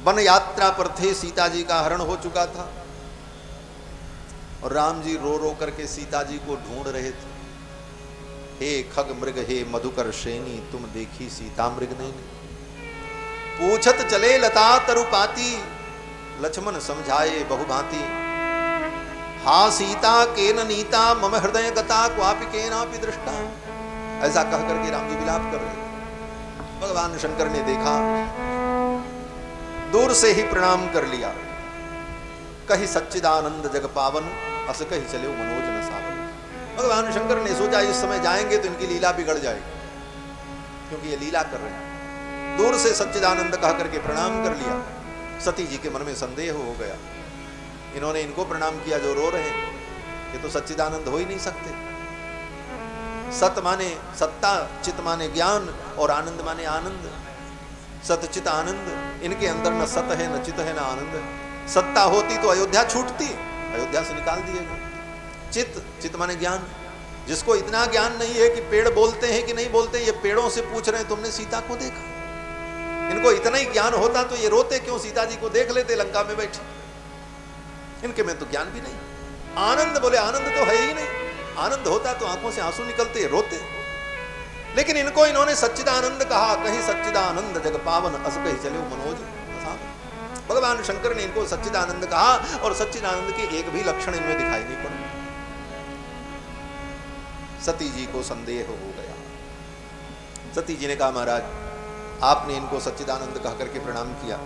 One यात्रा पर थे, सीता जी का हरण हो चुका था और राम जी रो रो करके सीता जी को ढूंढ रहे थे। हे खग मृग हे मधुकर श्रेणी, तुम देखी सीता मृग ने, पूछत चले लता तरुपाती, लक्ष्मण समझाए बहुभांति। हा सीता केन नीता मम हृदय गता, क्वापि केनापि दृष्टा। ऐसा कह करके राम जी विलाप कर रहे। भगवान शंकर ने देखा, दूर से ही प्रणाम कर लिया। कही सच्चिदानंद जग पावन, अस कही चले मनोज न सावन। भगवान शंकर ने सोचा इस समय जाएंगे तो इनकी लीला बिगड़ जाएगी, क्योंकि ये लीला कर रहे हैं। दूर से सच्चिदानंद कह करके प्रणाम कर लिया। सती जी के मन में संदेह हो गया, इन्होंने इनको प्रणाम किया जो रो रहे हैं, ये तो सच्चिदानंद हो ही नहीं सकते। सत माने सत्ता, चित माने ज्ञान और आनंद माने आनंद। सत चित आनंद, इनके अंदर न सत है न चित है न आनंद। सत्ता होती तो अयोध्या छूटती, अयोध्या से निकाल दिए गए। चित माने ज्ञान, जिसको इतना ज्ञान नहीं है कि पेड़ बोलते हैं कि नहीं बोलते, ये पेड़ों से पूछ रहे हैं तुमने सीता को देखा। इनको इतना ही ज्ञान होता तो ये रोते क्यों, सीता जी को देख लेते लंका में बैठे। इनके में तो ज्ञान भी नहीं। आनंद बोले आनंद तो है ही नहीं, आनंद होता तो आंखों से आंसू निकलते, रोते। लेकिन इनको इन्होंने सच्चिदानंद कहा, कहीं सच्चिदानंद जग पावन, अस कहीं चले मनोज। भगवान शंकर ने इनको सच्चिदानंद कहा और सच्चिदानंद के एक भी लक्षण इनमें दिखाई नहीं पड़े। सती जी को संदेह हो गया। सती जी ने कहा महाराज आपने इनको सच्चिदानंद कह करके प्रणाम किया,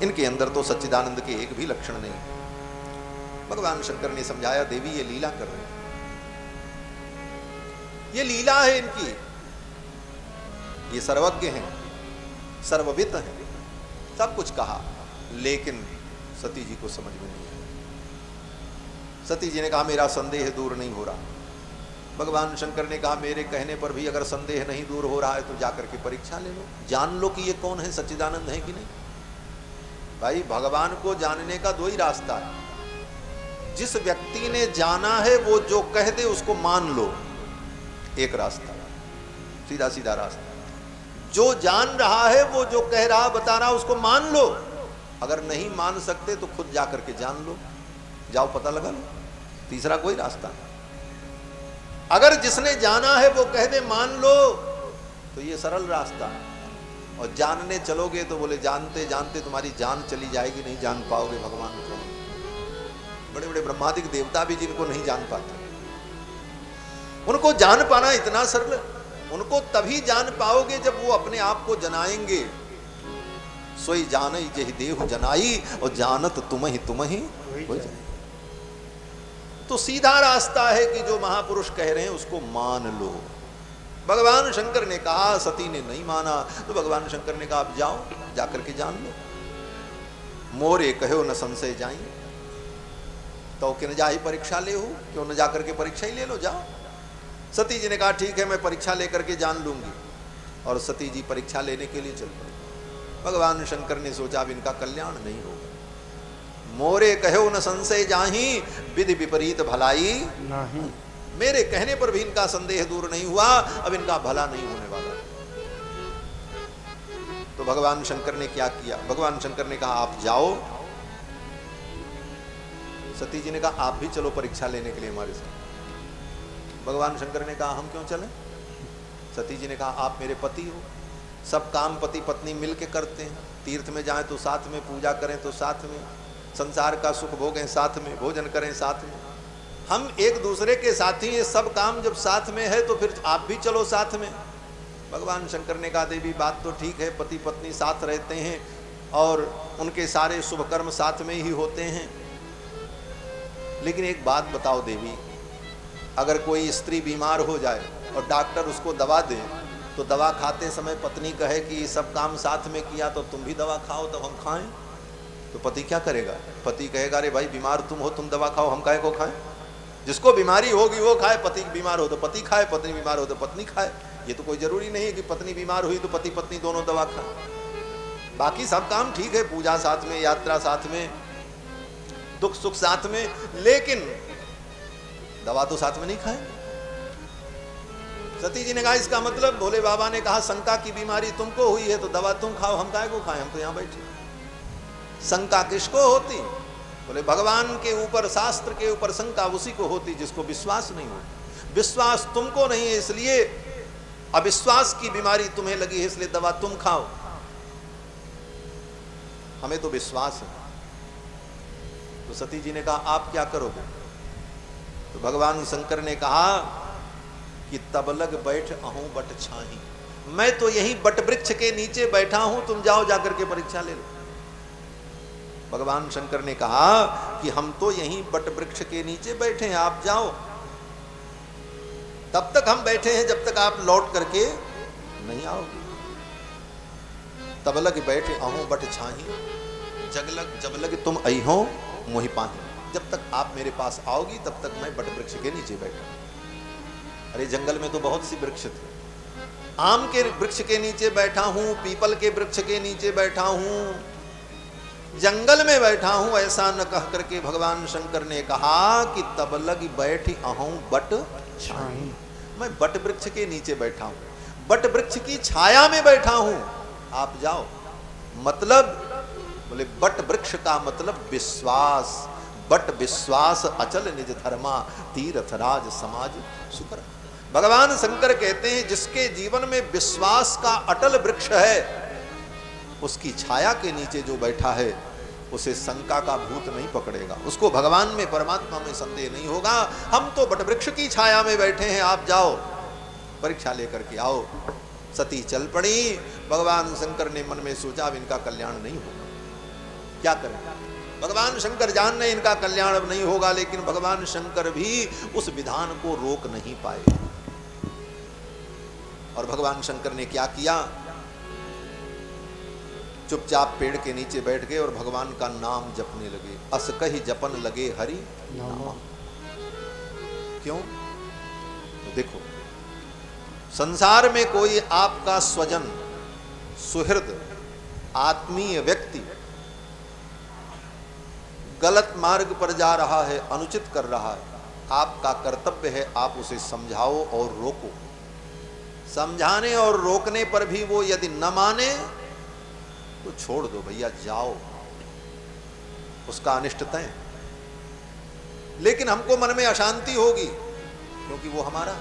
इनके अंदर तो सच्चिदानंद के एक भी लक्षण नहीं। भगवान शंकर ने समझाया देवी ये लीला कर रहे हैं, ये लीला है इनकी, ये सर्वज्ञ हैं, सर्ववित हैं, सब कुछ कहा, लेकिन सती जी को समझ में नहीं आया। सती जी ने कहा मेरा संदेह दूर नहीं हो रहा। भगवान शंकर ने कहा मेरे कहने पर भी अगर संदेह नहीं दूर हो रहा है तो जाकर के परीक्षा ले लो, जान लो कि ये कौन है, सच्चिदानंद है कि नहीं। भाई भगवान को जानने का दो ही रास्ता है। जिस व्यक्ति ने जाना है वो जो कह दे उसको मान लो, एक रास्ता, सीधा सीधा रास्ता। जो जान रहा है वो जो कह रहा बता रहा उसको मान लो, अगर नहीं मान सकते तो खुद जाकर के जान लो, जाओ पता लगा लो, तीसरा कोई रास्ता नहीं। अगर जिसने जाना है वो कह दे मान लो तो ये सरल रास्ता है, और जानने चलोगे तो बोले जानते जानते तुम्हारी जान चली जाएगी, नहीं जान पाओगे भगवान को। बड़े बड़े ब्रह्मादिक देवता भी जिनको नहीं जान पाते, उनको जान पाना इतना सरल, उनको तभी जान पाओगे जब वो अपने आप को जनाएंगे। सोई जान जही देहु जनाई, और जानत तुम ही हो जाए। तो सीधा रास्ता है कि जो महापुरुष कह रहे हैं उसको मान लो। भगवान शंकर ने कहा, सती ने नहीं माना, तो भगवान शंकर ने कहा आप जाओ जाकर के जान लो। मोरे कहो न संशय जाई, तो कि न जाही परीक्षा ले हो, क्यों न जाकर के परीक्षा ही ले लो, जाओ। सती जी ने कहा ठीक है मैं परीक्षा लेकर के जान लूंगी, और सती जी परीक्षा लेने के लिए चल पड़ी। भगवान शंकर ने सोचा अब इनका कल्याण नहीं होगा। मोरे कहो न संशय जाही, विधि विपरीत भलाई नहीं। मेरे कहने पर भी इनका संदेह दूर नहीं हुआ, अब इनका भला नहीं होने वाला। तो भगवान शंकर ने क्या किया, भगवान शंकर ने कहा आप जाओ। सती जी ने कहा आप भी चलो परीक्षा लेने के लिए हमारे साथ। भगवान शंकर ने कहा हम क्यों चलें। सती जी ने कहा आप मेरे पति हो, सब काम पति पत्नी मिल के करते हैं, तीर्थ में जाएं तो साथ में, पूजा करें तो साथ में, संसार का सुख भोगें साथ में, भोजन करें साथ में, हम एक दूसरे के साथी हैं। सब काम जब साथ में है तो फिर आप भी चलो साथ में। भगवान शंकर ने कहा देवी बात तो ठीक है, पति पत्नी साथ रहते हैं और उनके सारे शुभ कर्म साथ में ही होते हैं, लेकिन एक बात बताओ देवी, अगर कोई स्त्री बीमार हो जाए और डॉक्टर उसको दवा दे, तो दवा खाते समय पत्नी कहे कि सब काम साथ में किया तो तुम भी दवा खाओ तब हम खाएं, तो पति क्या करेगा। पति कहेगा अरे भाई बीमार तुम हो, तुम दवा खाओ, हम काहे को खाएं। जिसको बीमारी होगी वो खाए, पति बीमार हो तो पति खाए, पत्नी बीमार हो तो पत्नी खाए। ये तो कोई जरूरी नहीं है कि पत्नी बीमार हुई तो पति पत्नी दोनों दवा खाए। बाकी सब काम ठीक है, पूजा साथ में, यात्रा साथ में, दुख सुख साथ में, लेकिन दवा तो साथ में नहीं खाए। सती जी ने कहा इसका मतलब, भोले बाबा ने कहा शंका की बीमारी तुमको हुई है तो दवा तुम खाओ, हम काहे को खाएं, हम तो यहाँ बैठे। शंका किसको होती? बोले भगवान के ऊपर, शास्त्र के ऊपर शंका उसी को होती जिसको विश्वास नहीं होता। विश्वास तुमको नहीं है, इसलिए अविश्वास की बीमारी तुम्हें लगी है, इसलिए दवा तुम खाओ। हमें तो विश्वास है। तो सती जी ने कहा आप क्या करोगे? तो भगवान शंकर ने कहा कि तब लग बैठ अहूं बट छाही, मैं तो यहीं बट वृक्ष के नीचे बैठा हूं, तुम जाओ जाकर के परीक्षा ले लो। भगवान शंकर ने कहा कि हम तो यहीं बट वृक्ष के नीचे बैठे हैं, आप जाओ। तब तक हम बैठे हैं जब तक आप लौट करके नहीं आओगे। तब लग बैठे अहूं बट छाही, जब लग तुम अइहो मोहि पाही। जब तक आप मेरे पास आओगी तब तक मैं बट वृक्ष के नीचे बैठा। अरे जंगल में तो बहुत सी वृक्ष थे, आम के वृक्ष के नीचे बैठा हूं, पीपल के वृक्ष के नीचे बैठा हूं, जंगल में बैठा हूं, ऐसा न कह करके भगवान शंकर ने कहा कि तब लग बैठी अहूं बट छाही, मैं बट वृक्ष के नीचे बैठा हूं, बट वृक्ष की छाया में बैठा हूं, आप जाओ। मतलब बोले बट वृक्ष का मतलब विश्वास, बट विश्वास अचल निज धर्मा, तीर्थ राज समाज सुकर। भगवान शंकर कहते हैं जिसके जीवन में विश्वास का अटल वृक्ष है, उसकी छाया के नीचे जो बैठा है उसे शंका का भूत नहीं पकड़ेगा, उसको भगवान में, परमात्मा में संदेह नहीं होगा। हम तो बट वृक्ष की छाया में बैठे हैं, आप जाओ परीक्षा लेकर के आओ। सती चल पड़ी। भगवान शंकर ने मन में सोचा अब इनका कल्याण नहीं होगा, क्या करें? भगवान शंकर जान रहे इनका कल्याण अब नहीं होगा, लेकिन भगवान शंकर भी उस विधान को रोक नहीं पाए। और भगवान शंकर ने क्या किया? चुपचाप पेड़ के नीचे बैठ गए और भगवान का नाम जपने लगे। अस कही जपन लगे हरि नाम। क्यों? देखो, संसार में कोई आपका स्वजन, सुहृद, आत्मीय व्यक्ति गलत मार्ग पर जा रहा है, अनुचित कर रहा है, आपका कर्तव्य है आप उसे समझाओ और रोको। समझाने और रोकने पर भी वो यदि न माने तो छोड़ दो भैया, जाओ, उसका अनिष्ट तय। लेकिन हमको मन में अशांति होगी क्योंकि वो हमारा,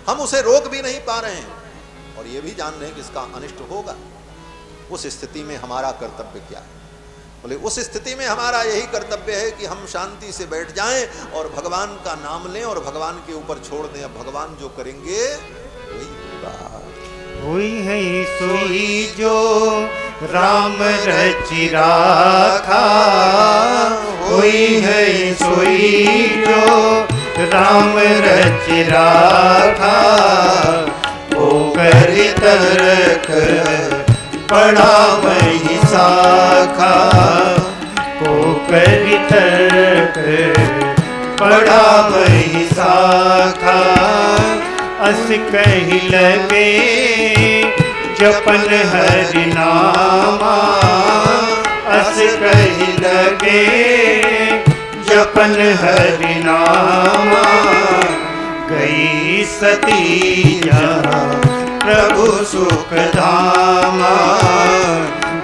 हम उसे रोक भी नहीं पा रहे हैं और ये भी जान रहे हैं कि इसका अनिष्ट होगा। उस स्थिति में हमारा कर्तव्य क्या है? बोले उस स्थिति में हमारा यही कर्तव्य है कि हम शांति से बैठ जाएं और भगवान का नाम लें और भगवान के ऊपर छोड़ दें। अब भगवान जो करेंगे वही होगा। हुई है सोई जो राम रचि राखा, हुई है सोई जो राम रचि राखा, वो कर तरक बड़ा मही साखा, को कर तरक बड़ा मही साखा। अस कही लगे जपन हरि नामा, अस कही लगे जपन हरि नामा। गई सती जहाँ प्रभु सुख धामा,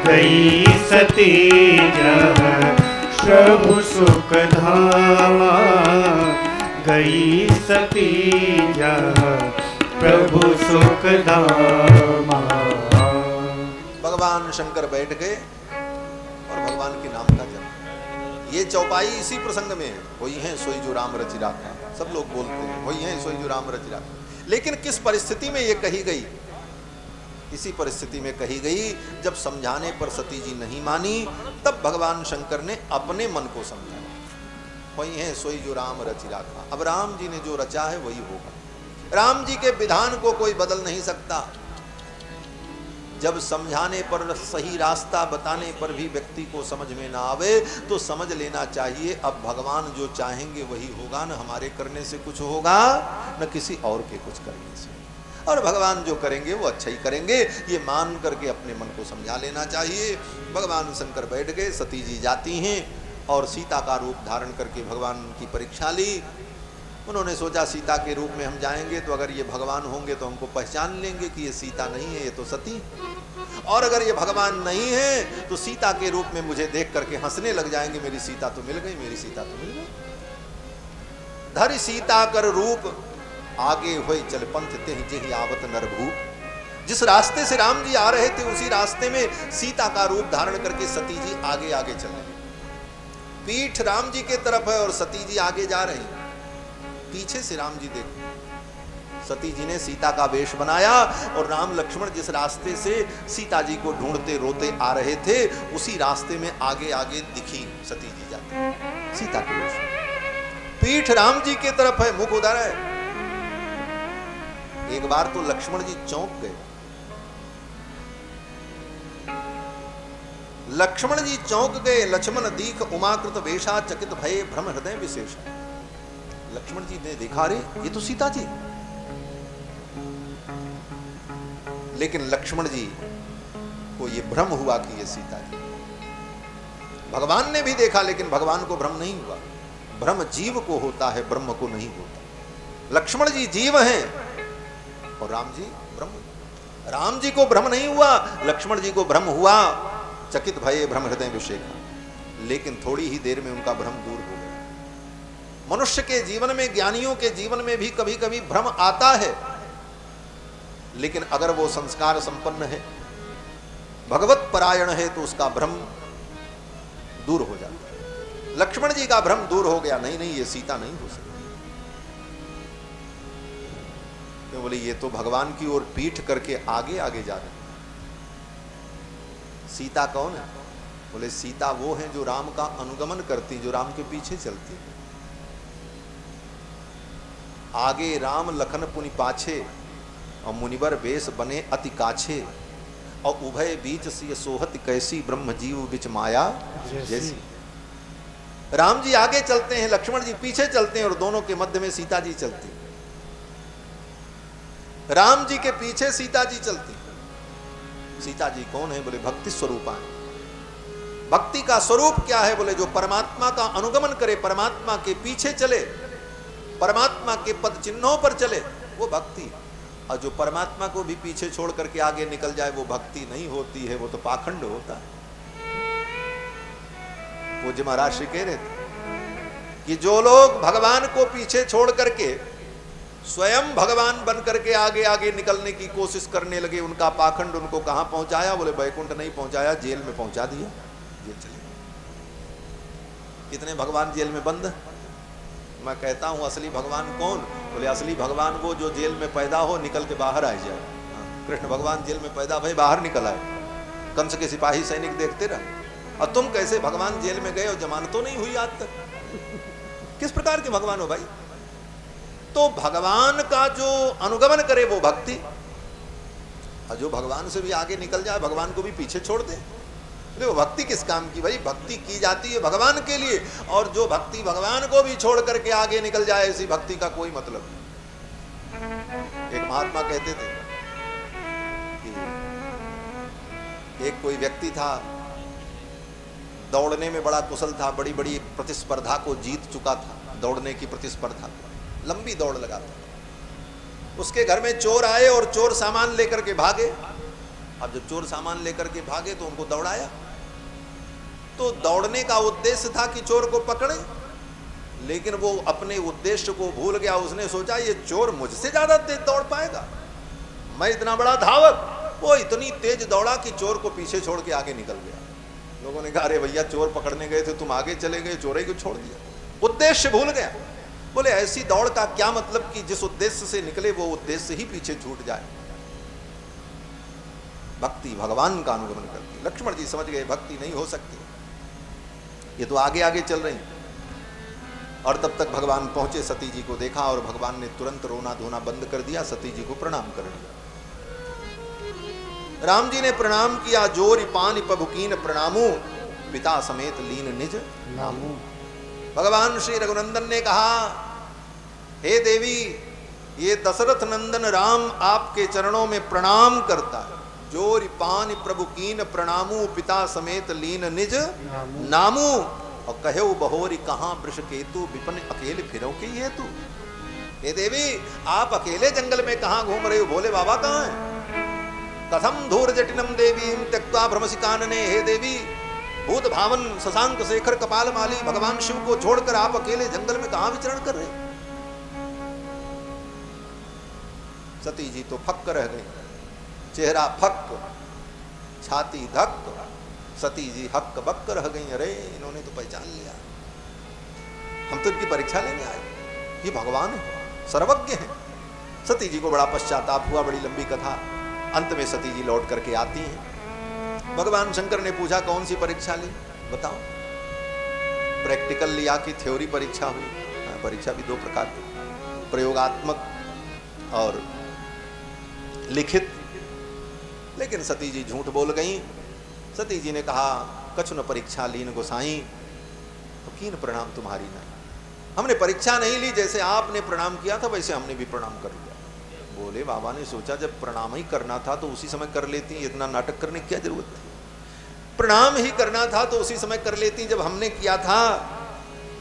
गई सती जहाँ प्रभु सुख धामा, गई सती जहाँ प्रभु सुख धामा। भगवान शंकर बैठ गए और भगवान के नाम का जप। ये चौपाई इसी प्रसंग में है, वही है सोई जो राम रचि राखा। सब लोग बोलते हैं वही है सोई जो राम रचि राखा। लेकिन किस परिस्थिति में ये कही गई? इसी परिस्थिति में कही गई जब समझाने पर सती जी नहीं मानी, तब भगवान शंकर ने अपने मन को समझाया। वही है सोई जो राम रचि राखा। अब राम जी ने जो रचा है वही होगा। राम जी के विधान को कोई बदल नहीं सकता। जब समझाने पर, सही रास्ता बताने पर भी व्यक्ति को समझ में ना आवे तो समझ लेना चाहिए अब भगवान जो चाहेंगे वही होगा, न हमारे करने से कुछ होगा न किसी और के कुछ करने से, और भगवान जो करेंगे वो अच्छा ही करेंगे, ये मान करके अपने मन को समझा लेना चाहिए। भगवान शंकर बैठ गए, सती जी जाती हैं और सीता का रूप धारण करके भगवान की परीक्षा ली। उन्होंने सोचा सीता के रूप में हम जाएंगे तो अगर ये भगवान होंगे तो हमको पहचान लेंगे कि ये सीता नहीं है, ये तो सती। और अगर ये भगवान नहीं है तो सीता के रूप में मुझे देख करके हंसने लग जाएंगे, मेरी सीता तो मिल गई, मेरी सीता तो मिल गई। धरि सीता कर रूप आगे हुए चल पंथ तेहि जेहि आवत नरभूप। जिस रास्ते से राम जी आ रहे थे उसी रास्ते में सीता का रूप धारण करके सती जी आगे आगे चल रहे। पीठ राम जी के तरफ है और सती जी आगे जा रही। पीछे से राम जी देखो, सती जी ने सीता का वेश बनाया और राम लक्ष्मण जिस रास्ते से सीता जी को ढूंढते रोते आ रहे थे उसी रास्ते में आगे आगे दिखी सती जी जाती सीता के वेश। पीठ राम जी के तरफ है, मुख उधर है। एक बार तो लक्ष्मण जी चौंक गए। लक्ष्मण जी चौंक गए। लक्ष्मण दीख उमाकृत वेशा चकित भये भ्रम हृदय विशेष। लक्ष्मण जी ने देखा, रे ये तो सीता जी। लेकिन लक्ष्मण जी को ये भ्रम हुआ कि ये सीता जी। भगवान ने भी देखा लेकिन भगवान को भ्रम नहीं हुआ। भ्रम जीव को होता है, ब्रह्म को नहीं होता। लक्ष्मण जी जीव हैं और राम जी ब्रह्म। राम जी को भ्रम नहीं हुआ, लक्ष्मण जी को भ्रम हुआ। चकित भये भ्रम हृदय विशेखा। लेकिन थोड़ी ही देर में उनका भ्रम दूर हो गया। मनुष्य के जीवन में, ज्ञानियों के जीवन में भी कभी कभी भ्रम आता है, लेकिन अगर वो संस्कार संपन्न है, भगवत परायण है तो उसका भ्रम दूर हो जाता है। लक्ष्मण जी का भ्रम दूर हो गया। नहीं नहीं, ये सीता नहीं हो सकती। क्यों? बोले ये तो भगवान की ओर पीठ करके आगे आगे जा रहे। सीता कौन है? बोले सीता वो है जो राम का अनुगमन करती, जो राम के पीछे चलती है। आगे राम लखन पुनि पाछे और मुनिवर वेश बने अति काछे और उभय बीच से सोहत कैसी ब्रह्म जीव बिच माया जैसी। राम जी आगे चलते हैं, लक्ष्मण जी पीछे चलते हैं और दोनों के मध्य में सीता जी चलती। राम जी के पीछे सीता जी चलती। सीता जी कौन है? बोले भक्ति स्वरूपा है। भक्ति का स्वरूप क्या है? बोले जो परमात्मा का अनुगमन करे, परमात्मा के पीछे चले, परमात्मा के पद चिन्हों पर चले, वो भक्ति। और जो परमात्मा को भी पीछे छोड़ करके आगे निकल जाए वो भक्ति नहीं होती है, वो तो पाखंड होता है। पूज्य महाराज श्री कह रहे थे कि जो लोग भगवान को पीछे छोड़ करके स्वयं भगवान बन करके आगे आगे निकलने की कोशिश करने लगे, उनका पाखंड उनको कहां पहुंचाया? बोले वैकुंठ नहीं पहुंचाया, जेल में पहुंचा दिया। जेल चले। कितने भगवान जेल में बंद। मैं कहता हूं असली भगवान कौन? बोले असली भगवान वो जो जेल में पैदा हो, निकल के बाहर आ जाए। कृष्ण भगवान जेल में पैदा भई, बाहर निकल आए। कंस के सिपाही सैनिक देखते रहे। और तुम कैसे भगवान जेल में गए और जमानत तो नहीं हुई आज तक? किस प्रकार के भगवान हो भाई? तो भगवान का जो अनुगमन करे वो भक्ति, और जो भगवान से भी आगे निकल जाए, भगवान को भी पीछे छोड़ दे, वो भक्ति किस काम की भाई? भक्ति की जाती है भगवान के लिए, और जो भक्ति भगवान को भी छोड़ करके आगे निकल जाए, ऐसी भक्ति का कोई मतलब नहीं। एक महात्मा कहते थे कि एक कोई व्यक्ति था, दौड़ने में बड़ा कुशल था, बड़ी बड़ी प्रतिस्पर्धा को जीत चुका था। दौड़ने की प्रतिस्पर्धा, लंबी दौड़ लगाता। उसके घर में चोर आए और चोर सामान लेकर के भागे। अब जब चोर सामान लेकर के भागे तो उनको दौड़ाया। तो दौड़ने का उद्देश्य था कि चोर को पकड़े, लेकिन वो अपने उद्देश्य को भूल गया। उसने सोचा ये चोर मुझसे ज्यादा तेज दौड़ पाएगा, मैं इतना बड़ा धावक। वो इतनी तेज दौड़ा कि चोर को पीछे छोड़ के आगे निकल गया। लोगों ने कहा अरे भैया चोर पकड़ने गए थे, तुम आगे चले गए, चोर ही को छोड़ दिया, उद्देश्य भूल गया। बोले ऐसी दौड़ का क्या मतलब कि जिस उद्देश्य से निकले वो उद्देश्य ही पीछे छूट जाए। भक्ति भगवान का अनुगमन करती। लक्ष्मण जी समझ गए भक्ति नहीं हो सकती, ये तो आगे आगे चल रही। और तब तक भगवान पहुंचे, सती जी को देखा और भगवान ने तुरंत रोना धोना बंद कर दिया, सती जी को प्रणाम कर दिया। राम जी ने प्रणाम किया। जोरि पानि पभुकीन प्रणामू, पिता समेत लीन निज नामू। भगवान श्री रघुनंदन ने कहा हे देवी, ये दशरथ नंदन राम आपके चरणों में प्रणाम करता है। जोरि पानि प्रभु कीन प्रणामू, पिता समेत लीन निज नामू। और कहो बहोरी कहां वृष केतु, विपन अकेले फिरो के ये तू। हे देवी, आप अकेले जंगल में कहां घूम रहे हो? भोले बाबा कहां हैं? कथम धूर जटिनम देवी त्यक्त्वा भ्रमसी कानने, हे देवी भूत भावन शशांक शेखर कपाल माली भगवान शिव को छोड़कर आप अकेले जंगल में कहां विचरण कर रहे? सती जी तो फक्क रह गई, चेहरा फक्क, छाती धक। सती जी हक्क बक्क रह गई, अरे इन्होंने तो पहचान लिया, हम तो इनकी परीक्षा लेने आए, ये भगवान है, सर्वज्ञ है। सती जी को बड़ा पश्चाताप हुआ, बड़ी लंबी कथा। अंत में सती जी लौट करके आती हैं। भगवान शंकर ने पूछा कौन सी परीक्षा ली, बताओ। प्रैक्टिकल लिया कि थ्योरी परीक्षा हुई? परीक्षा भी दो प्रकार की, प्रयोगात्मक और लिखित। लेकिन सती जी झूठ बोल गई। सती जी ने कहा कछु न परीक्षा लीन गोसाई, तो कीन प्रणाम तुम्हारी नहीं, हमने परीक्षा नहीं ली, जैसे आपने प्रणाम किया था वैसे हमने भी प्रणाम कर लिया। बोले बाबा ने सोचा जब प्रणाम ही करना था तो उसी समय कर लेती, इतना नाटक करने की क्या जरूरत थी? प्रणाम ही करना था तो उसी समय कर लेती जब हमने किया था।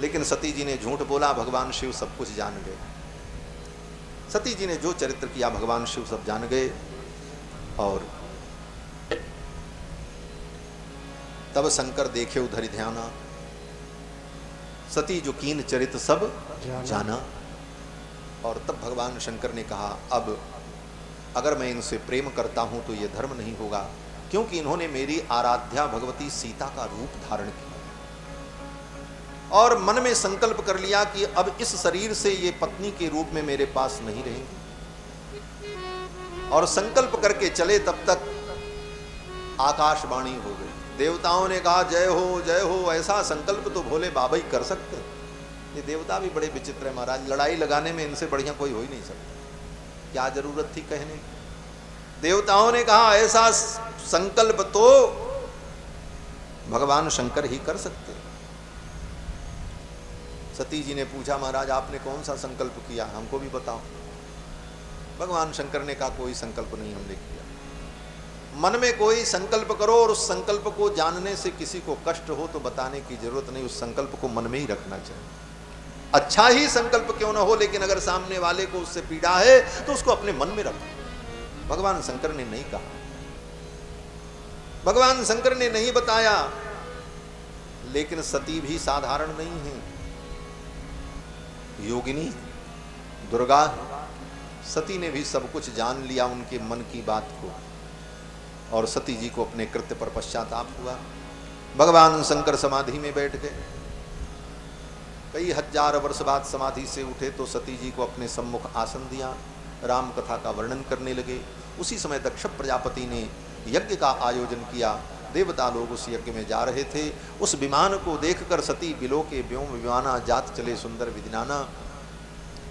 लेकिन सती जी ने झूठ बोला, भगवान शिव सब कुछ जान गए। सती जी ने जो चरित्र किया भगवान शिव सब जान गए। और तब शंकर देखे उधर ध्याना, सती जो कीन चरित्र सब जाना। और तब भगवान शंकर ने कहा अब अगर मैं इनसे प्रेम करता हूं तो यह धर्म नहीं होगा, क्योंकि इन्होंने मेरी आराध्या भगवती सीता का रूप धारण किया और मन में संकल्प कर लिया कि अब इस शरीर से ये पत्नी के रूप में मेरे पास नहीं रहेंगे। और संकल्प करके चले तब तक आकाशवाणी हो गई। देवताओं ने कहा जय हो जय हो, ऐसा संकल्प तो भोले बाबा ही कर सकते। ये देवता भी बड़े विचित्र है महाराज, लड़ाई लगाने में इनसे बढ़िया कोई हो ही नहीं सकता, क्या जरूरत थी कहने की। देवताओं ने कहा ऐसा संकल्प तो भगवान शंकर ही कर सकते। सती जी ने पूछा महाराज आपने कौन सा संकल्प किया, हमको भी बताओ। भगवान शंकर ने कहा कोई संकल्प नहीं हमने किया। मन में कोई संकल्प करो और उस संकल्प को जानने से किसी को कष्ट हो तो बताने की जरूरत नहीं, उस संकल्प को मन में ही रखना चाहिए। अच्छा ही संकल्प क्यों ना हो, लेकिन अगर सामने वाले को उससे पीड़ा है तो उसको अपने मन में रखो। भगवान शंकर ने नहीं कहा, भगवान शंकर ने नहीं बताया। लेकिन सती भी साधारण नहीं है, योगिनी दुर्गा। सती ने भी सब कुछ जान लिया उनके मन की बात को, और सती जी को अपने कृत्य पर पश्चाताप हुआ। भगवान शंकर समाधि में बैठ गए। कई हजार वर्ष बाद समाधि से उठे तो सती जी को अपने सम्मुख आसन दिया, राम कथा का वर्णन करने लगे। उसी समय दक्ष प्रजापति ने यज्ञ का आयोजन किया। देवता लोग उस यज्ञ में जा रहे थे। उस विमान को देखकर सती बिलो के व्योम विमाना जात चले सुंदर विदिनाना।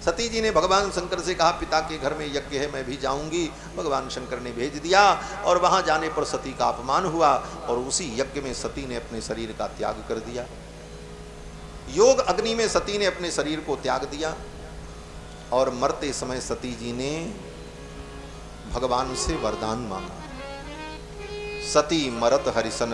सती जी ने भगवान शंकर से कहा पिता के घर में यज्ञ है, मैं भी जाऊंगी। भगवान शंकर ने भेज दिया और वहां जाने पर सती का अपमान हुआ और उसी यज्ञ में सती ने अपने शरीर का त्याग कर दिया। योग अग्नि में सती ने अपने शरीर को त्याग दिया और मरते समय सती जी ने भगवान से वरदान मांगा, सती मरत हरिसन